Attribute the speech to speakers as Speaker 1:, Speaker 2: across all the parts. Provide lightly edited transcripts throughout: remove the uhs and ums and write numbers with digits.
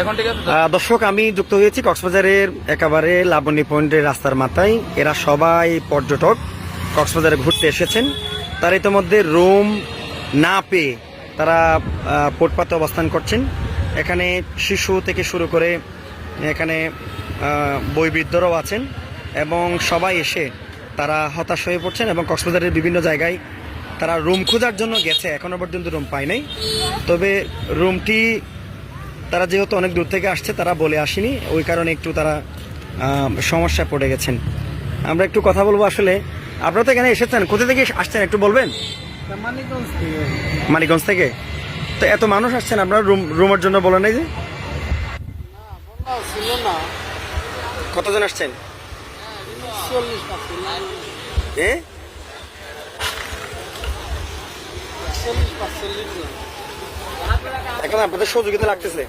Speaker 1: এখন ঠিক আছে।
Speaker 2: দর্শক, আমি যুক্ত হয়েছি কক্সবাজারের একেবারে লাবণী পয়েন্টের রাস্তার মাথায়। এরা সবাই পর্যটক, কক্সবাজারে ঘুরতে এসেছেন। তারা ইতিমধ্যে রুম না পেয়ে তারা ফুটপাতে অবস্থান করছেন। এখানে শিশু থেকে শুরু করে এখানে বয়োবৃদ্ধরাও আছেন এবং সবাই এসে তারা হতাশ হয়ে পড়ছেন এবং কক্সবাজারের বিভিন্ন জায়গায় তারা রুম খোঁজার জন্য গেছে, এখনও পর্যন্ত রুম পায় নাই। তবে রুমটি তারা যেহেতু অনেক দূর থেকে আসছে, তারা বলে আসেনি, ওই কারণে একটু তারা সমস্যায় পড়ে গেছেন। আমরা একটু কথা বলবো। আসলে আপনারা তো এখানে এসেছেন, কোথা থেকে আসছেন একটু বলবেন? মানিকগঞ্জ থেকে। তো এত মানুষ আসছেন, আপনারা রুমের জন্য বলেন নাই যে? কতজন আসছেন? এখন আপনাদের সহযোগিতা লাগতেছে?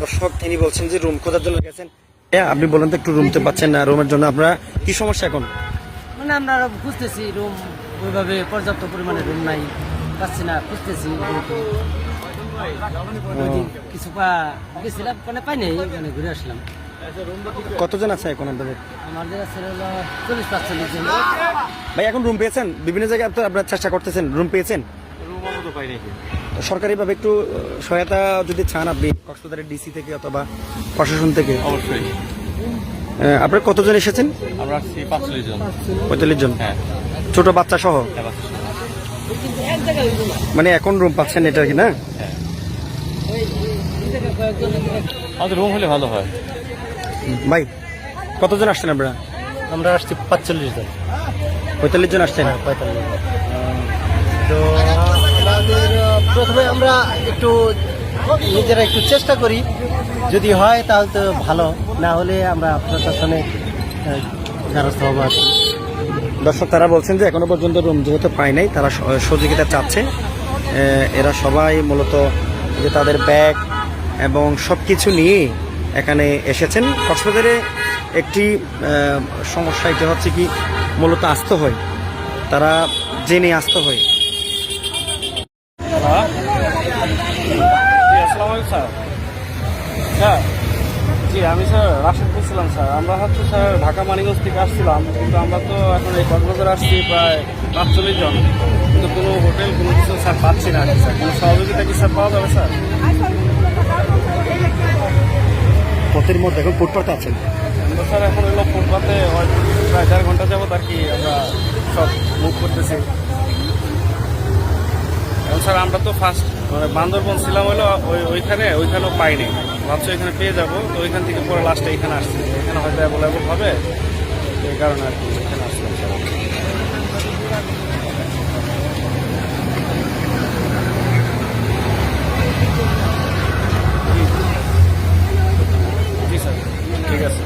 Speaker 2: দর্শক, তিনি বলছেন যে রুম খোঁজার জন্য গেছেন। আপনি বলেন তো, একটু রুম তো পাচ্ছেন না, রুমের জন্য আপনারা কি সমস্যা এখন?
Speaker 3: মানে আমরা খুঁজতেছি রুম, ওইভাবে পর্যাপ্ত পরিমাণে রুম নাই, পাচ্ছি না, খুঁজতেছি। কিছু গেছিলাম, মানে পাই নাই, মানে ঘুরে আসলাম।
Speaker 2: কতজন আছে এখন আপনাদের?
Speaker 3: আমাদের আছে হলো 40-45 জন।
Speaker 2: ভাই, এখন রুম পেয়েছেন? বিভিন্ন জায়গায় তো আপনারা চেষ্টা করতেছেন, রুম পেয়েছেন? সরকারিভাবে একটু সহায়তা যদি চান আপনি, কক্সবাজারের ডিসি থেকে অথবা প্রশাসন থেকে।
Speaker 1: অবশ্যই।
Speaker 2: আপনারা কতজন এসেছেন?
Speaker 1: আমরা 45 জন।
Speaker 2: 45 জন?
Speaker 1: হ্যাঁ।
Speaker 2: ছোট বাচ্চা সহ? মানে এখন রুম পাচ্ছেন এটা কি না?
Speaker 1: আমাদের রুম হলে ভালো হয়।
Speaker 2: ভাই, কতজন আসছেন আপনারা?
Speaker 3: আমরা আসছি 45 জন।
Speaker 2: 45 জন আসছেন?
Speaker 3: 45 জন। তো আমাদের প্রথমে আমরা একটু নিজেরা একটু চেষ্টা করি, যদি হয় তাহলে তো ভালো, না হলে আমরা প্রশাসনে দ্বারস্থ হবো।
Speaker 2: দর্শক, তারা বলছেন যে এখনো পর্যন্ত রুম যেহেতু পায় নাই, তারা সহযোগিতা চাচ্ছে। এরা সবাই মূলত যে তাদের ব্যাগ এবং সব কিছু নিয়ে এখানে এসেছেন। কক্সবাজারে একটি সমস্যা এটা হচ্ছে কি, মূলত আসতে হয়, তারা জেনে আসতে হয়।
Speaker 4: স্যার, জি আমি স্যার রাশেদ বলছিলাম স্যার। আমরা হচ্ছে স্যার ঢাকা মানিকগঞ্জ থেকে আসছিলাম, কিন্তু আমরা তো এখন এই কক্সবাজার আসছি প্রায় 45 জন, কিন্তু কোনো হোটেল কোনো কিছু স্যার পাচ্ছি না। স্যার কোনো সহযোগিতা কি স্যার পাওয়া যাবে স্যার?
Speaker 2: পথের মধ্যে এখন ফুটপাতে আছেন?
Speaker 4: আমরা স্যার এখন হলো ফুটপাতে প্রায় 1.5 ঘন্টা যাবত আর কি আমরা সব মুভ করতেছি। এখন স্যার আমরা তো ফার্স্ট মানে বান্দরবন ছিলাম হলো ওইখানেও পাইনি, ভাবছি ওইখানে পেয়ে যাবো, তো ওইখান থেকে পরে লাস্টে এখানে আসছি, এখানে হয়তো অ্যাভেলেবল হবে, এই কারণে আর কি এখানে আসলাম স্যার। জি স্যার, ঠিক আছে।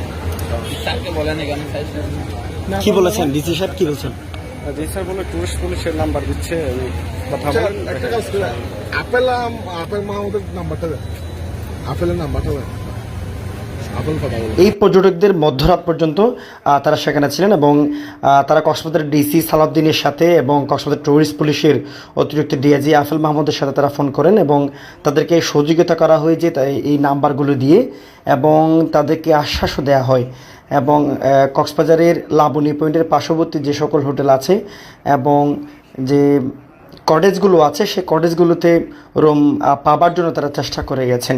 Speaker 2: কি বলেছেন ডিসি সাহেব, কি বলছেন?
Speaker 4: জি স্যার, বলে টুরিস্ট পুলিশের নাম্বার দিচ্ছে, কথা বলেন।
Speaker 5: আপেল মাহমুদের নাম্বারটা দেন, আপেলের নাম্বারটা দেন, আপেল কথা বলেন।
Speaker 2: এই পর্যটকদের মধ্যরাত পর্যন্ত তারা সেখানে ছিলেন এবং তারা কক্সবাজার ডিসি সালাউদ্দিনের সাথে এবং কক্সবাজার টুরিস্ট পুলিশের অতিরিক্ত ডিআইজি আফেল মাহমুদের সাথে তারা ফোন করেন এবং তাদেরকে সহযোগিতা করা হয়েছে এই নাম্বারগুলো দিয়ে, এবং তাদেরকে আশ্বাসও দেওয়া হয়। এবং কক্সবাজারের লাবণী পয়েন্টের পার্শ্ববর্তী যে সকল হোটেল আছে এবং যে কটেজগুলো আছে, সেই কটেজগুলোতে রুম পাবার জন্য তারা চেষ্টা করে গেছেন।